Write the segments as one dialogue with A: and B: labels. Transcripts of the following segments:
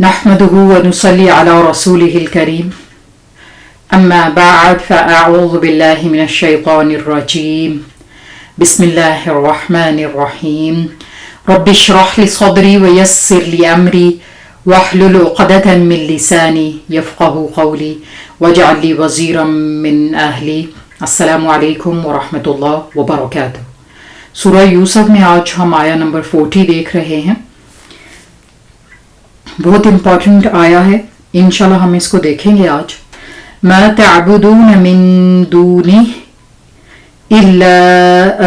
A: نحمده ونصلي على رسوله الكريم أما بعد فأعوذ بالله من الشيطان الرجيم بسم الله الرحمن الرحيم رب اشرح لي صدري ويسر لي أمري واحلل عقدة من لساني يفقه قولي واجعل لي وزيرا من أهلي السلام علیکم ورحمۃ اللہ وبرکاتہ۔ سورہ یوسف میں آج ہم آیا نمبر 40 دیکھ رہے ہیں۔ بہت امپورٹنٹ آیا ہے، انشاءاللہ ہم اس کو دیکھیں گے آج۔ ما تعبدون من دونہ الا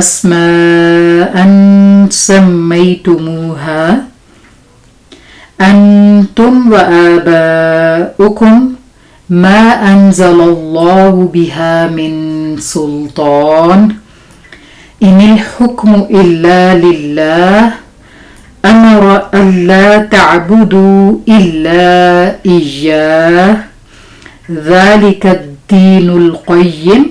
A: اسماء سمیتموها انتم وآباؤکم ما انزل اللہ بها من سلطان ان الحکم الا للہ امر الا تعبدوا الا ایاہ ذلك الدین القیم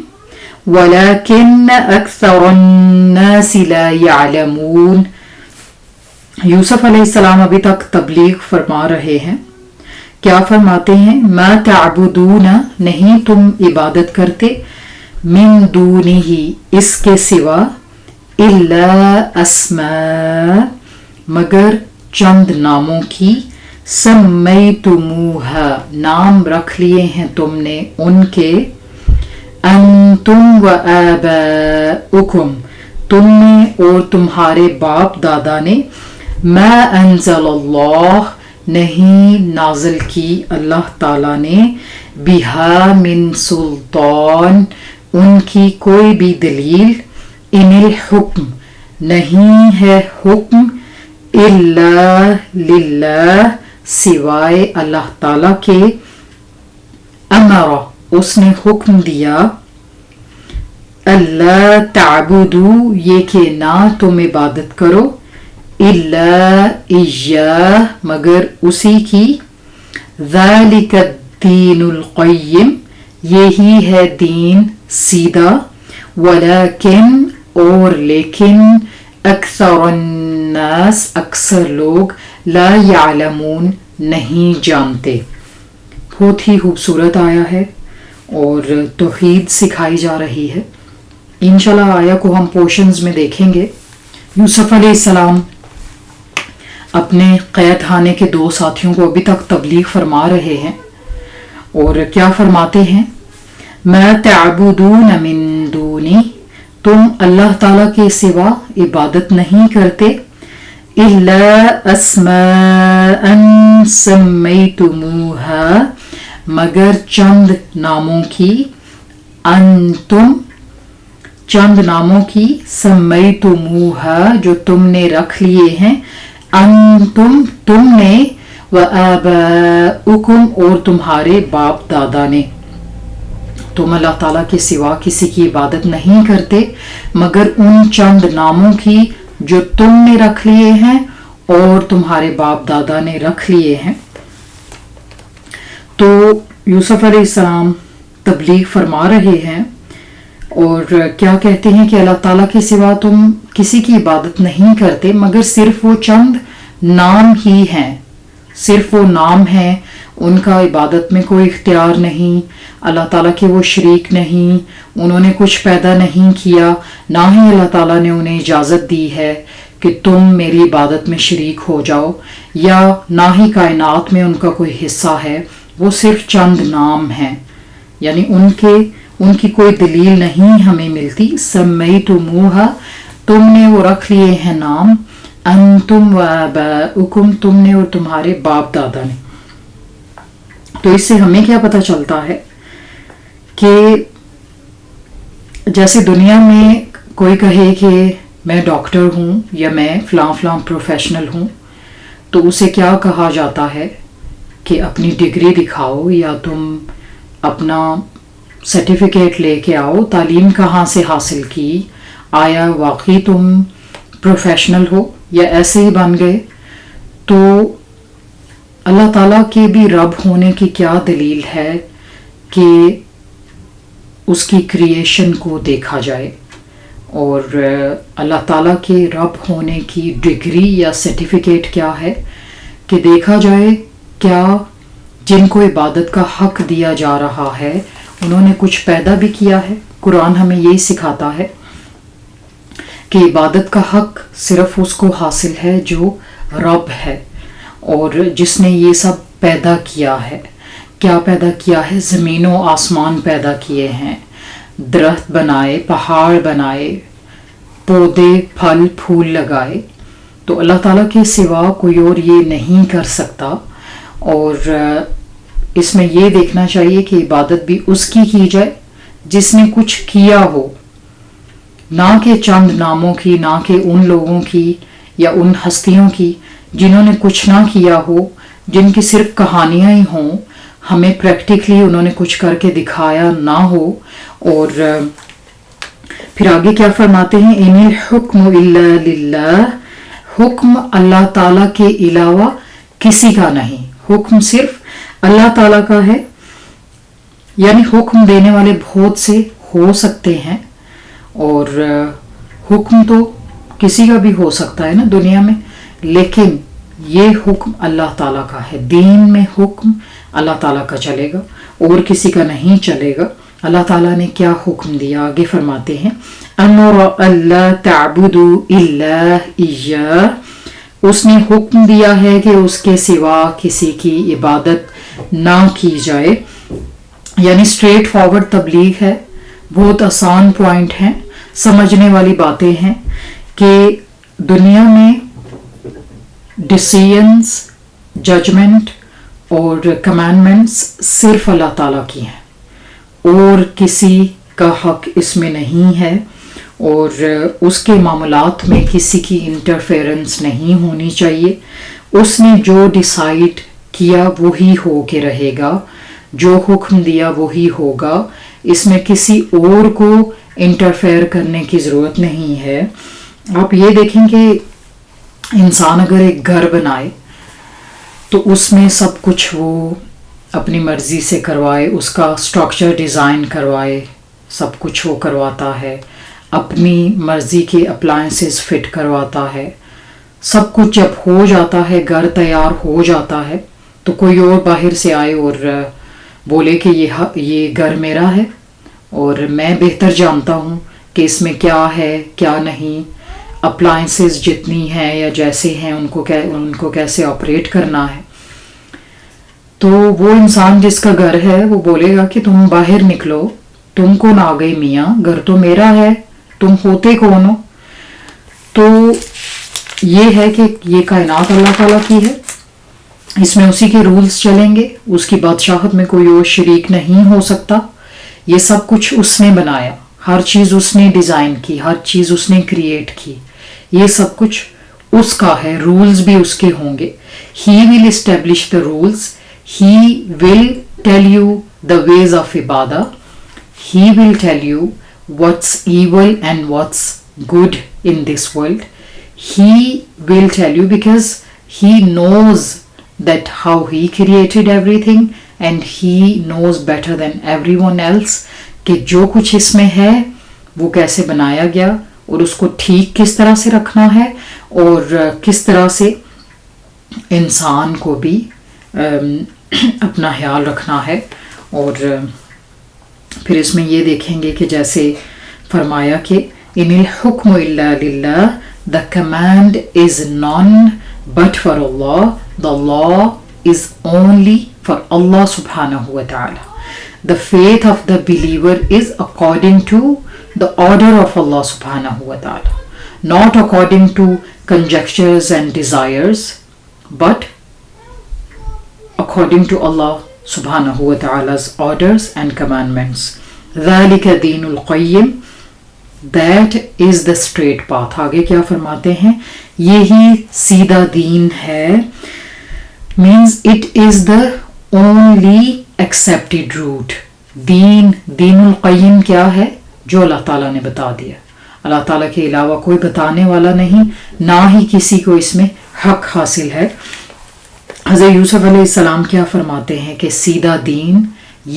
A: ولكن اکثر الناس لا يعلمون۔ یوسف علیہ السلام ابھی تک تبلیغ فرما رہے ہیں۔ کیا فرماتے ہیں؟ ما تعبدون، نہیں تم عبادت کرتے، من دونہ، اس کے سوا، الا اسماء، مگر چند ناموں کی، سمیتموها، نام رکھ لیے ہیں تم نے ان کے، انتم و آباؤکم، تم نے اور تمہارے باپ دادا نے، ما انزل اللہ، نہیں نازل کی اللہ تعالیٰ نے، بہا من سلطان، ان کی کوئی بھی دلیل، ان الحکم، نہیں ہے حکم، الا للہ، سوائے اللہ تعالیٰ کے، امر، اس نے حکم دیا، اللہ تعبدو، یہ کہ نہ تم عبادت کرو، الا ایاہ، مگر اسی کی، ذالک الدین القیم، یہی ہے دین سیدھا، ولیکن، اور لیکن، اکثر الناس، اکثر لوگ، لا یعلمون، نہیں جانتے۔ بہت ہی خوبصورت آیا ہے اور توحید سکھائی جا رہی ہے۔ انشاءاللہ آیا کو ہم پورشنز میں دیکھیں گے۔ یوسف علیہ السلام اپنے قید خانے کے 2 ساتھیوں کو ابھی تک تبلیغ فرما رہے ہیں، اور کیا فرماتے ہیں؟ ما تعبدون من دونی، تم اللہ تعالیٰ کے سوا عبادت نہیں کرتے، الا اسماء سمیتموها، مگر چند ناموں کی، انتم، چند ناموں کی، سمیتموها، جو تم نے رکھ لیے ہیں، انتم، تم نے، وآباؤکم، اور تمہارے باپ دادا نے۔ تم اللہ تعالیٰ کے سوا کسی کی عبادت نہیں کرتے مگر ان چند ناموں کی جو تم نے رکھ لیے ہیں اور تمہارے باپ دادا نے رکھ لیے ہیں۔ تو یوسف علیہ السلام تبلیغ فرما رہے ہیں اور کیا کہتے ہیں کہ اللہ تعالیٰ کے سوا تم کسی کی عبادت نہیں کرتے مگر صرف وہ چند نام ہی ہیں، صرف وہ نام ہیں، ان کا عبادت میں کوئی اختیار نہیں، اللہ تعالیٰ کے وہ شریک نہیں، انہوں نے کچھ پیدا نہیں کیا، نہ ہی اللہ تعالیٰ نے انہیں اجازت دی ہے کہ تم میری عبادت میں شریک ہو جاؤ، یا نہ ہی کائنات میں ان کا کوئی حصہ ہے، وہ صرف چند نام ہیں، یعنی ان کی کوئی دلیل نہیں ہمیں ملتی۔ سمیتموها، تم نے وہ رکھ لیے ہیں نام، انتم و آباؤکم، تم نے اور تمہارے باپ دادا نے۔ تو اس سے ہمیں کیا پتہ چلتا ہے کہ جیسے دنیا میں کوئی کہے کہ میں ڈاکٹر ہوں یا میں فلاں فلاں پروفیشنل ہوں، تو اسے کیا کہا جاتا ہے کہ اپنی ڈگری دکھاؤ یا تم اپنا سرٹیفکیٹ لے کے آؤ، تعلیم کہاں سے حاصل کی، آیا واقعی تم پروفیشنل ہو یا ایسے ہی بن گئے؟ تو اللہ تعالیٰ کے بھی رب ہونے کی کیا دلیل ہے کہ اس کی کریشن کو دیکھا جائے، اور اللہ تعالیٰ کے رب ہونے کی ڈگری یا سرٹیفکیٹ کیا ہے کہ دیکھا جائے کیا جن کو عبادت کا حق دیا جا رہا ہے انہوں نے کچھ پیدا بھی کیا ہے؟ قرآن ہمیں یہی سکھاتا ہے کہ عبادت کا حق صرف اس کو حاصل ہے جو رب ہے اور جس نے یہ سب پیدا کیا ہے۔ کیا پیدا کیا ہے؟ زمین و آسمان پیدا کیے ہیں، درخت بنائے، پہاڑ بنائے، پودے پھل پھول لگائے۔ تو اللہ تعالیٰ کے سوا کوئی اور یہ نہیں کر سکتا، اور اس میں یہ دیکھنا چاہیے کہ عبادت بھی اس کی جائے جس نے کچھ کیا ہو، نہ کہ چند ناموں کی، نہ کہ ان لوگوں کی یا ان ہستیوں کی جنہوں نے کچھ نہ کیا ہو، جن کی صرف کہانیاں ہی ہوں، ہمیں پریکٹیکلی انہوں نے کچھ کر کے دکھایا نہ ہو۔ اور پھر آگے کیا فرماتے ہیں؟ ان الحکم الا للہ، حکم اللہ تعالیٰ کے علاوہ کسی کا نہیں، حکم صرف اللہ تعالیٰ کا ہے۔ یعنی حکم دینے والے بہت سے ہو سکتے ہیں، اور حکم تو کسی کا بھی ہو سکتا ہے نا دنیا میں، لیکن یہ حکم اللہ تعالیٰ کا ہے۔ دین میں حکم اللہ تعالیٰ کا چلے گا اور کسی کا نہیں چلے گا۔ اللہ تعالیٰ نے کیا حکم دیا؟ آگے فرماتے ہیں امر اللہ تعبدوا الا ایاہ، اس نے حکم دیا ہے کہ اس کے سوا کسی کی عبادت نہ کی جائے۔ یعنی اسٹریٹ فارورڈ تبلیغ ہے، بہت آسان پوائنٹ ہیں، سمجھنے والی باتیں ہیں کہ دنیا میں ڈیسیژنز، ججمنٹ اور کمانڈمنٹس صرف اللہ تعالیٰ کی ہیں، اور کسی کا حق اس میں نہیں ہے، اور اس کے معاملات میں کسی کی انٹرفیرنس نہیں ہونی چاہیے۔ اس نے جو ڈیسائیڈ کیا وہی ہو کے رہے گا، جو حکم دیا وہی ہوگا، اس میں کسی اور کو انٹرفیئر کرنے کی ضرورت نہیں ہے۔ آپ یہ دیکھیں کہ انسان اگر ایک گھر بنائے تو اس میں سب کچھ وہ اپنی مرضی سے کروائے، اس کا اسٹرکچر ڈیزائن کروائے، سب کچھ وہ کرواتا ہے، اپنی مرضی کے اپلائنسز فٹ کرواتا ہے، سب کچھ جب ہو جاتا ہے، گھر تیار ہو جاتا ہے، تو کوئی اور باہر سے آئے اور بولے کہ یہ گھر میرا ہے اور میں بہتر جانتا ہوں کہ اس میں کیا ہے کیا نہیں، اپلائنسز جتنی ہیں یا جیسے ہیں ان کو کیسے آپریٹ کرنا ہے، تو وہ انسان جس کا گھر ہے وہ بولے گا کہ تم باہر نکلو، تم کون آ گئی میاں، گھر تو میرا ہے، تم ہوتے کون ہو؟ تو یہ ہے کہ یہ کائنات اللہ تعالیٰ کی ہے، اس میں اسی کے رولز چلیں گے، اس کی بادشاہت میں کوئی اور شریک نہیں ہو سکتا۔ یہ سب کچھ اس نے بنایا، ہر چیز اس نے ڈیزائن کی، ہر چیز اس نے کریٹ کی، یہ سب کچھ اس کا ہے، رولز بھی اس کے ہوں گے۔ He will establish the rules, He will tell you the ways of ibadah, He will tell you what's evil and what's good in this world. He will tell you because He knows that how He created everything and He knows better than everyone else کہ جو کچھ اس میں ہے وہ کیسے بنایا گیا اور اس کو ٹھیک کس طرح سے رکھنا ہے اور کس طرح سے انسان کو بھی اپنا خیال رکھنا ہے۔ اور پھر اس میں یہ دیکھیں گے کہ جیسے فرمایا کہ ان الحکم الا للہ، the command is none but for Allah, the law is only for Allah subhanahu wa ta'ala. The faith of the believer is according to the order of Allah subhanahu wa ta'ala, not according to conjectures and desires, but according to Allah subhanahu wa ta'ala's orders and commandments. ذَلِكَ دِينُ الْقَيِّمِ، that is the straight path۔ آگے کیا فرماتے ہیں؟ یہی سیدھا دین ہے، means it is the only accepted route۔ دین القیم کیا ہے؟ جو اللہ تعالیٰ نے بتا دیا، اللہ تعالیٰ کے علاوہ کوئی بتانے والا نہیں، نہ ہی کسی کو اس میں حق حاصل ہے۔ حضرت یوسف علیہ السلام کیا فرماتے ہیں کہ سیدھا دین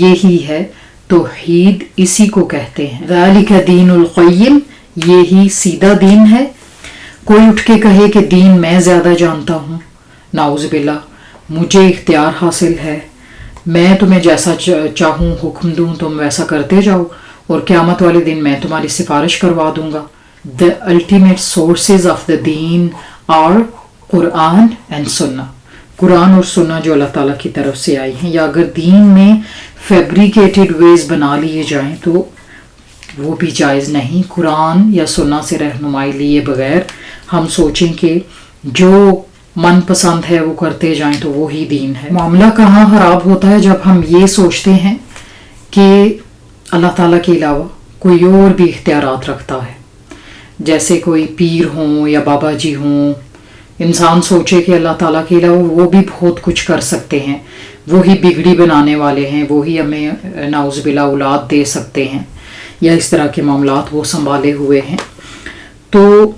A: یہی ہے، توحید اسی کو کہتے ہیں۔ ذالک دین القیم، یہی سیدھا دین ہے۔ کوئی اٹھ کے کہے کہ دین میں زیادہ جانتا ہوں، نعوذ باللہ، مجھے اختیار حاصل ہے، میں تمہیں جیسا چاہوں حکم دوں تم ویسا کرتے جاؤ، اور قیامت والے دن میں تمہاری سفارش کروا دوں گا۔ The ultimate sources of the deen are Quran and سنہ، قرآن اور سنہ جو اللہ تعالیٰ کی طرف سے آئی ہیں، یا اگر دین میں فیبریکیٹڈ ویز بنا لیے جائیں تو وہ بھی جائز نہیں۔ قرآن یا سنہ سے رہنمائی لیے بغیر ہم سوچیں کہ جو من پسند ہے وہ کرتے جائیں تو وہی دین ہے۔ معاملہ کہاں خراب ہوتا ہے جب ہم یہ سوچتے ہیں کہ اللہ تعالیٰ کے علاوہ کوئی اور بھی اختیارات رکھتا ہے، جیسے کوئی پیر ہوں یا بابا جی ہوں۔ انسان سوچے کہ اللہ تعالیٰ کے علاوہ وہ بھی بہت کچھ کر سکتے ہیں، وہی بگڑی بنانے والے ہیں، وہی ہمیں نعوذ باللہ اولاد دے سکتے ہیں، یا اس طرح کے معاملات وہ سنبھالے ہوئے ہیں، تو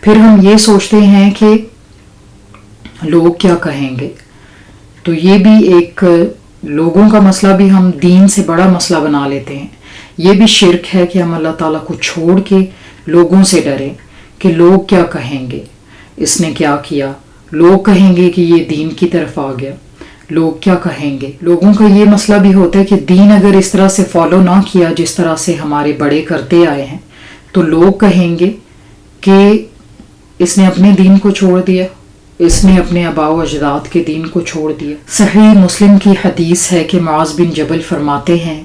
A: پھر ہم یہ سوچتے ہیں کہ لوگ کیا کہیں گے۔ تو یہ بھی ایک لوگوں کا مسئلہ بھی ہم دین سے بڑا مسئلہ بنا لیتے ہیں۔ یہ بھی شرک ہے کہ ہم اللہ تعالیٰ کو چھوڑ کے لوگوں سے ڈریں کہ لوگ کیا کہیں گے، اس نے کیا کیا، لوگ کہیں گے کہ یہ دین کی طرف آ گیا، لوگ کیا کہیں گے۔ لوگوں کا یہ مسئلہ بھی ہوتا ہے کہ دین اگر اس طرح سے فالو نہ کیا جس طرح سے ہمارے بڑے کرتے آئے ہیں تو لوگ کہیں گے کہ اس نے اپنے دین کو چھوڑ دیا، اس نے اپنے آباء و اجداد کے دین کو چھوڑ دیا۔ صحیح مسلم کی حدیث ہے کہ معاذ بن جبل فرماتے ہیں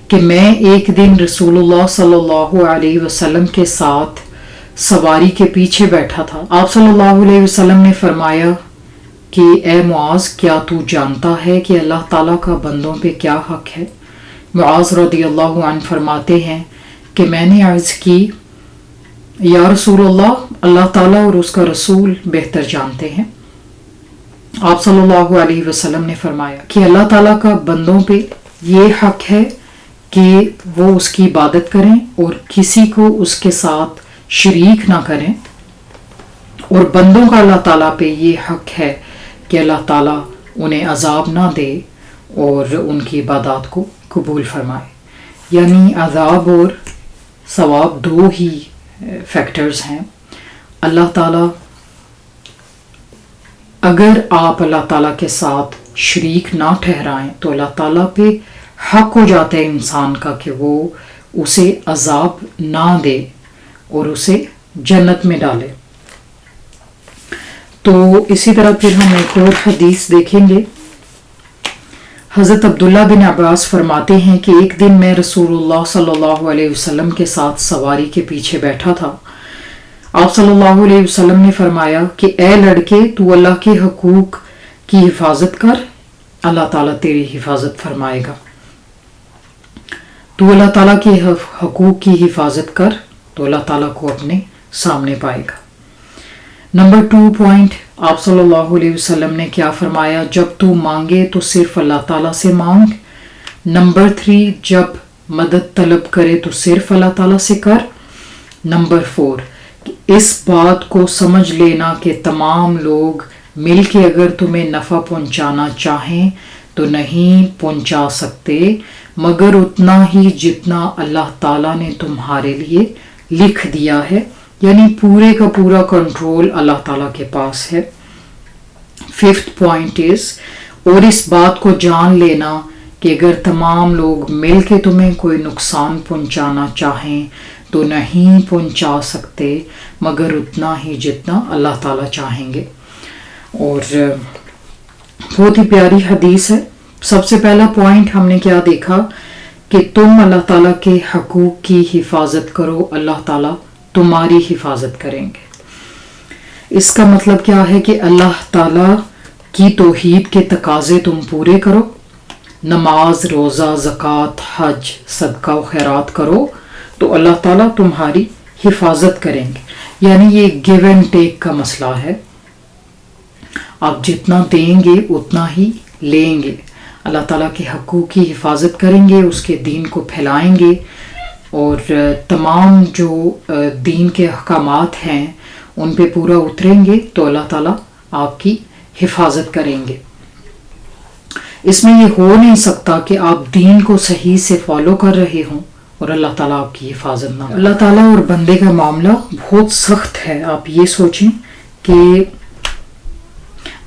A: کہ میں ایک دن رسول اللہ صلی اللہ علیہ وسلم کے ساتھ سواری کے پیچھے بیٹھا تھا۔ آپ صلی اللہ علیہ وسلم نے فرمایا کہ اے معاذ، کیا تو جانتا ہے کہ اللہ تعالیٰ کا بندوں پہ کیا حق ہے؟ معاذ رضی اللہ عنہ فرماتے ہیں کہ میں نے عرض کی یا رسول اللہ، اللہ تعالیٰ اور اس کا رسول بہتر جانتے ہیں۔ آپ صلی اللہ علیہ وسلم نے فرمایا کہ اللہ تعالیٰ کا بندوں پہ یہ حق ہے کہ وہ اس کی عبادت کریں اور کسی کو اس کے ساتھ شریک نہ کریں، اور بندوں کا اللہ تعالیٰ پہ یہ حق ہے کہ اللہ تعالیٰ انہیں عذاب نہ دے اور ان کی عبادات کو قبول فرمائے۔ یعنی عذاب اور ثواب دو ہی فیکٹرز ہیں۔ اللہ تعالیٰ، اگر آپ اللہ تعالیٰ کے ساتھ شریک نہ ٹھہرائیں تو اللہ تعالیٰ پہ حق ہو جاتا ہے انسان کا کہ وہ اسے عذاب نہ دے اور اسے جنت میں ڈالے۔ تو اسی طرح پھر ہم ایک اور حدیث دیکھیں گے۔ حضرت عبداللہ بن عباس فرماتے ہیں کہ ایک دن میں رسول اللہ صلی اللہ علیہ وسلم کے ساتھ سواری کے پیچھے بیٹھا تھا۔ آپ صلی اللہ علیہ وسلم نے فرمایا کہ اے لڑکے، تو اللہ کے حقوق کی حفاظت کر، اللہ تعالیٰ تیری حفاظت فرمائے گا۔ تو اللہ تعالیٰ کے حقوق کی حفاظت کر تو اللہ تعالیٰ کو اپنے سامنے پائے گا۔ نمبر 2 پوائنٹ، آپ صلی اللہ علیہ وسلم نے کیا فرمایا؟ جب تو مانگے تو صرف اللہ تعالیٰ سے مانگ۔ نمبر 3، جب مدد طلب کرے تو صرف اللہ تعالیٰ سے کر۔ نمبر 4، اس بات کو سمجھ لینا کہ تمام لوگ مل کے اگر تمہیں نفع پہنچانا چاہیں تو نہیں پہنچا سکتے مگر اتنا ہی جتنا اللہ تعالیٰ نے تمہارے لیے لکھ دیا ہے، یعنی پورے کا پورا کنٹرول اللہ تعالیٰ کے پاس ہے۔ 5th پوائنٹ اور اس بات کو جان لینا کہ اگر تمام لوگ مل کے تمہیں کوئی نقصان پہنچانا چاہیں تو نہیں پہنچا سکتے مگر اتنا ہی جتنا اللہ تعالیٰ چاہیں گے۔ اور بہت ہی پیاری حدیث ہے۔ سب سے پہلا پوائنٹ ہم نے کیا دیکھا کہ تم اللہ تعالیٰ کے حقوق کی حفاظت کرو، اللہ تعالیٰ تمہاری حفاظت کریں گے۔ اس کا مطلب کیا ہے کہ اللہ تعالیٰ کی توحید کے تقاضے تم پورے کرو، نماز، روزہ، زکوٰۃ، حج، صدقہ و خیرات کرو تو اللہ تعالیٰ تمہاری حفاظت کریں گے۔ یعنی یہ گیو اینڈ ٹیک کا مسئلہ ہے، آپ جتنا دیں گے اتنا ہی لیں گے۔ اللہ تعالیٰ کے حقوق کی حفاظت کریں گے، اس کے دین کو پھیلائیں گے، اور تمام جو دین کے احکامات ہیں ان پہ پورا اتریں گے تو اللہ تعالیٰ آپ کی حفاظت کریں گے۔ اس میں یہ ہو نہیں سکتا کہ آپ دین کو صحیح سے فالو کر رہے ہوں اور اللہ تعالیٰ آپ کی حفاظت نہ۔ اللہ تعالیٰ اور بندے کا معاملہ بہت سخت ہے۔ آپ یہ سوچیں کہ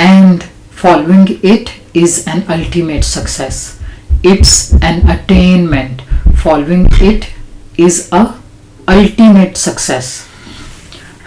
A: and following it is an ultimate success. It's an attainment. Following it is a ultimate success.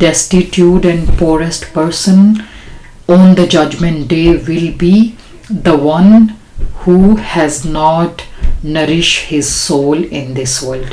A: destitute and poorest person on the judgment day will be the one who has not nourished his soul in this world.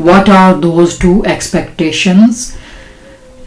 A: What are those 2 expectations?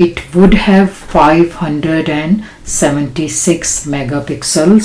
A: it would have 576 megapixels।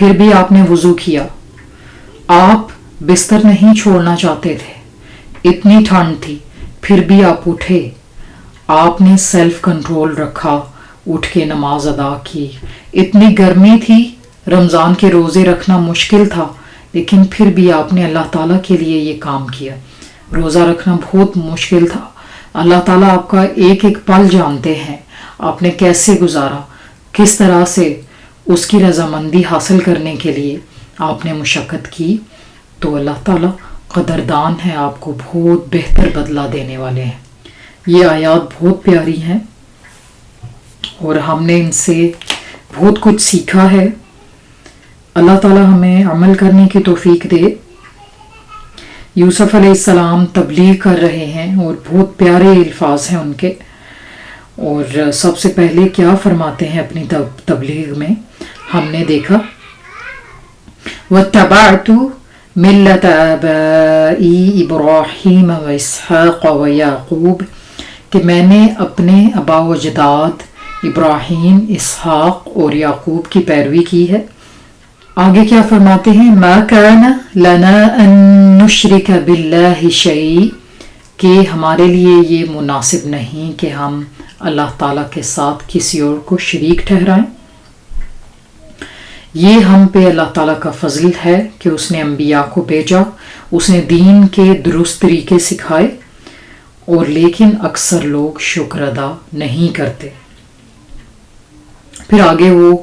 A: پھر بھی آپ نے وضو کیا، آپ بستر نہیں چھوڑنا چاہتے تھے، اتنی ٹھنڈ تھی پھر بھی آپ اٹھے، آپ نے سیلف کنٹرول رکھا، اٹھ کے نماز ادا کی، اتنی گرمی تھی، رمضان کے روزے رکھنا مشکل تھا، لیکن پھر بھی آپ نے اللہ تعالیٰ کے لیے یہ کام کیا۔ روزہ رکھنا بہت مشکل تھا، اللہ تعالیٰ آپ کا ایک ایک پل جانتے ہیں، آپ نے کیسے گزارا، کس طرح سے اس کی رضامندی حاصل کرنے کے لیے آپ نے مشقت کی، تو اللہ تعالیٰ قدردان ہے، آپ کو بہت بہتر بدلہ دینے والے ہیں۔ یہ آیات بہت پیاری ہیں اور ہم نے ان سے بہت کچھ سیکھا ہے۔ اللہ تعالیٰ ہمیں عمل کرنے کی توفیق دے۔ یوسف علیہ السلام تبلیغ کر رہے ہیں اور بہت پیارے الفاظ ہیں ان کے، اور سب سے پہلے کیا فرماتے ہیں اپنی تبلیغ میں، ہم نے دیکھا وَاتَّبَعْتُ مِلَّةَ آبَائِي إِبْرَاهِيمَ وَإِسْحَاقَ وَيَعْقُوبَ، کہ میں نے اپنے آبا و اجداد ابراہیم، اسحاق اور یعقوب کی پیروی کی ہے۔ آگے کیا فرماتے ہیں، مَا كَانَ لَنَا أَن نُشْرِكَ بِاللَّهِ شَيْءٍ، کہ ہمارے لیے یہ مناسب نہیں کہ ہم اللہ تعالیٰ کے ساتھ کسی اور کو شریک ٹھہرائیں۔ یہ ہم پہ اللہ تعالیٰ کا فضل ہے کہ اس نے انبیاء کو بھیجا، اس نے دین کے درست طریقے سکھائے، اور لیکن اکثر لوگ شکر ادا نہیں کرتے۔ پھر آگے وہ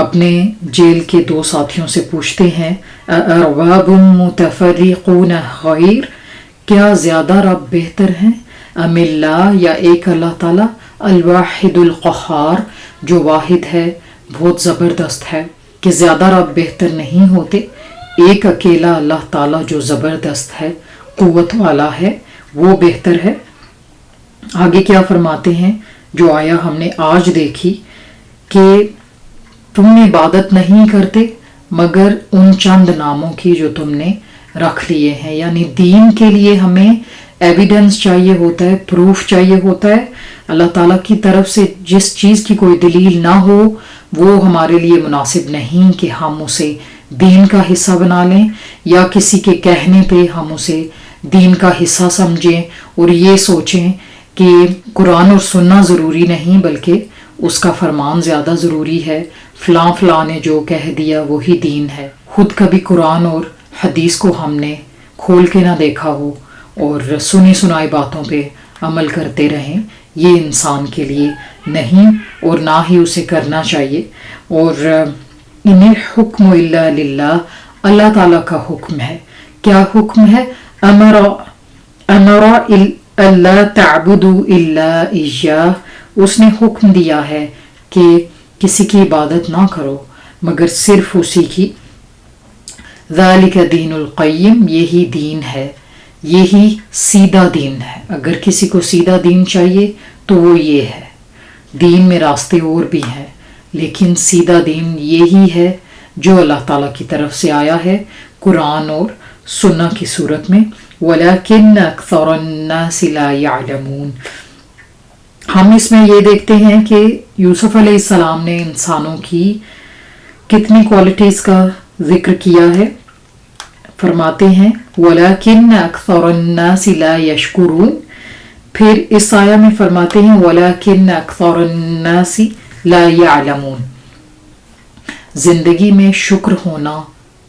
A: اپنے جیل کے دو ساتھیوں سے پوچھتے ہیں، أَأَرْبَابٌ مُتَفَرِّقُونَ خَيْرٌ، کیا زیادہ رب بہتر ہیں، ام اللہ، یا ایک اللہ تعالیٰ، الواحد القہار، جو واحد ہے، بہت زبردست ہے، کہ زیادہ رب بہتر نہیں ہوتے، ایک اکیلا اللہ تعالیٰ جو زبردست ہے، قوت والا ہے، وہ بہتر ہے۔ آگے کیا فرماتے ہیں، جو آیا ہم نے آج دیکھی کہ تم عبادت نہیں کرتے مگر ان چند ناموں کی جو تم نے رکھ لیے ہیں، یعنی دین کے لیے ہمیں ایویڈنس چاہیے ہوتا ہے، پروف چاہیے ہوتا ہے۔ اللہ تعالیٰ کی طرف سے جس چیز کی کوئی دلیل نہ ہو وہ ہمارے لیے مناسب نہیں کہ ہم اسے دین کا حصہ بنا لیں، یا کسی کے کہنے پہ ہم اسے دین کا حصہ سمجھیں اور یہ سوچیں کہ قرآن اور سننا ضروری نہیں بلکہ اس کا فرمان زیادہ ضروری ہے، فلاں فلاں نے جو کہہ دیا وہی دین ہے۔ خود کبھی قرآن اور حدیث کو ہم نے کھول کے نہ دیکھا ہو اور سنی سنائی باتوں پہ عمل کرتے رہیں، یہ انسان کے لیے نہیں اور نہ ہی اسے کرنا چاہیے۔ اور ان الحکم الا للہ، اللہ تعالیٰ کا حکم ہے۔ کیا حکم ہے، امر اللہ تعبدوا الا ایاہ، اس نے حکم دیا ہے کہ کسی کی عبادت نہ کرو مگر صرف اسی کی۔ ذالک دین القیم، یہی دین ہے، یہی سیدھا دین ہے۔ اگر کسی کو سیدھا دین چاہیے تو وہ یہ ہے۔ دین میں راستے اور بھی ہیں لیکن سیدھا دین یہی ہے جو اللہ تعالیٰ کی طرف سے آیا ہے قرآن اور سنہ کی صورت میں۔ وَلَكِنَّ أَكْثَرَ النَّاسِ لَا يَعْلَمُونَ، ہم اس میں یہ دیکھتے ہیں کہ یوسف علیہ السلام نے انسانوں کی کتنی کوالٹیز کا ذکر کیا ہے۔ فرماتے ہیں وَلَكِنَّ أَكْثَرَ النَّاسِ لَا يَشْكُرُونَ، پھر اس آیہ میں فرماتے ہیں وَلَكِنَّ أَكْثَرَ النَّاسِ لَا يَعْلَمُونَ، زندگی میں شکر ہونا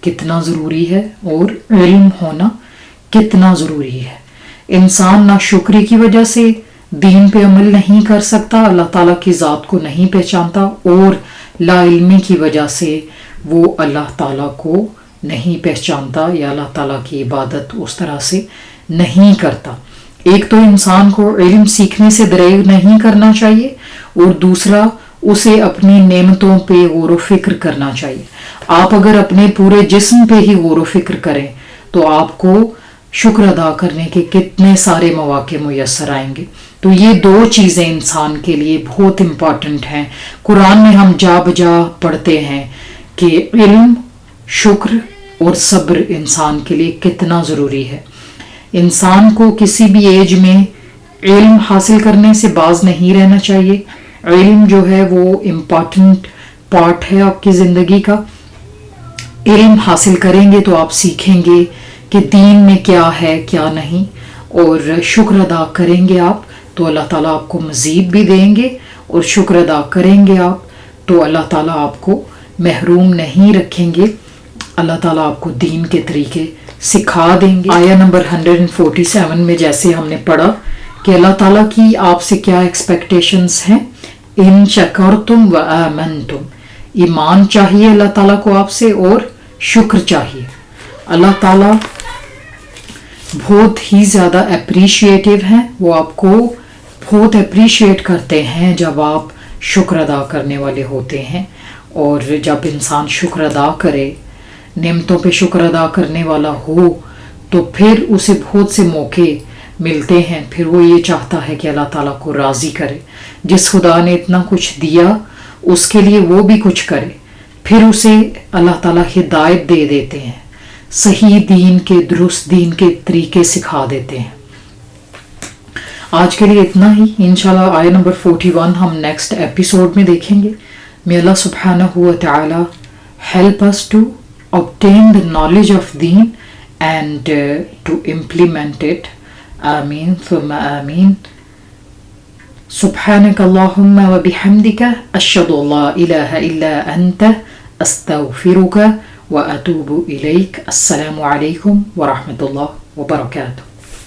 A: کتنا ضروری ہے اور علم ہونا کتنا ضروری ہے۔ انسان نہ شکری کی وجہ سے دین پہ عمل نہیں کر سکتا، اللہ تعالیٰ کی ذات کو نہیں پہچانتا، اور لا علمی کی وجہ سے وہ اللہ تعالیٰ کو نہیں پہچانتا یا اللہ تعالیٰ کی عبادت اس طرح سے نہیں کرتا۔ ایک تو انسان کو علم سیکھنے سے دریغ نہیں کرنا چاہیے، اور دوسرا اسے اپنی نعمتوں پہ غور و فکر کرنا چاہیے۔ آپ اگر اپنے پورے جسم پہ ہی غور و فکر کریں تو آپ کو شکر ادا کرنے کے کتنے سارے مواقع میسر آئیں گے۔ تو یہ دو چیزیں انسان کے لیے بہت امپورٹنٹ ہیں۔ قرآن میں ہم جا بجا پڑھتے ہیں کہ علم، شکر اور صبر انسان کے لیے کتنا ضروری ہے۔ انسان کو کسی بھی ایج میں علم حاصل کرنے سے باز نہیں رہنا چاہیے۔ علم جو ہے وہ امپورٹنٹ پارٹ ہے آپ کی زندگی کا، علم حاصل کریں گے تو آپ سیکھیں گے کہ دین میں کیا ہے کیا نہیں، اور شکر ادا کریں گے آپ تو اللہ تعالیٰ آپ کو مزید بھی دیں گے، اور شکر ادا کریں گے آپ تو اللہ تعالیٰ آپ کو محروم نہیں رکھیں گے، اللہ تعالیٰ آپ کو دین کے طریقے سکھا دیں گے۔ آیہ نمبر 147 میں جیسے ہم نے پڑھا کہ اللہ تعالیٰ کی آپ سے کیا ایکسپیکٹیشنز ہیں، ان شکرتم و آمنتم، ایمان چاہیے اللہ تعالیٰ کو آپ سے اور شکر چاہیے۔ اللہ تعالیٰ بہت ہی زیادہ اپریشیٹیو ہیں، وہ آپ کو بہت اپریشیٹ کرتے ہیں جب آپ شکر ادا کرنے والے ہوتے ہیں، اور جب انسان شکر ادا کرے، نعمتوں پہ شکر ادا کرنے والا ہو تو پھر اسے بہت سے موقع ملتے ہیں، پھر وہ یہ چاہتا ہے کہ اللہ تعالیٰ کو راضی کرے، جس خدا نے اتنا کچھ دیا اس کے لیے وہ بھی کچھ کرے، پھر اسے اللہ تعالیٰ ہدایت دے دیتے ہیں، صحیح دین کے درست دین کے طریقے سکھا دیتے ہیں۔ آج کے لیے اتنا ہی، انشاءاللہ آیہ نمبر 41 ہم نیکسٹ ایپیسوڈ میں دیکھیں گے۔ May Allah subhanahu wa ta'ala help us to obtain the knowledge of deen and to implement it. Ameen thumma ameen. سبحانك اللهم وبحمدك أشهد أن لا إله إلا أنت أستغفرك وأتوب إليك. السلام عليكم ورحمة الله وبركاته.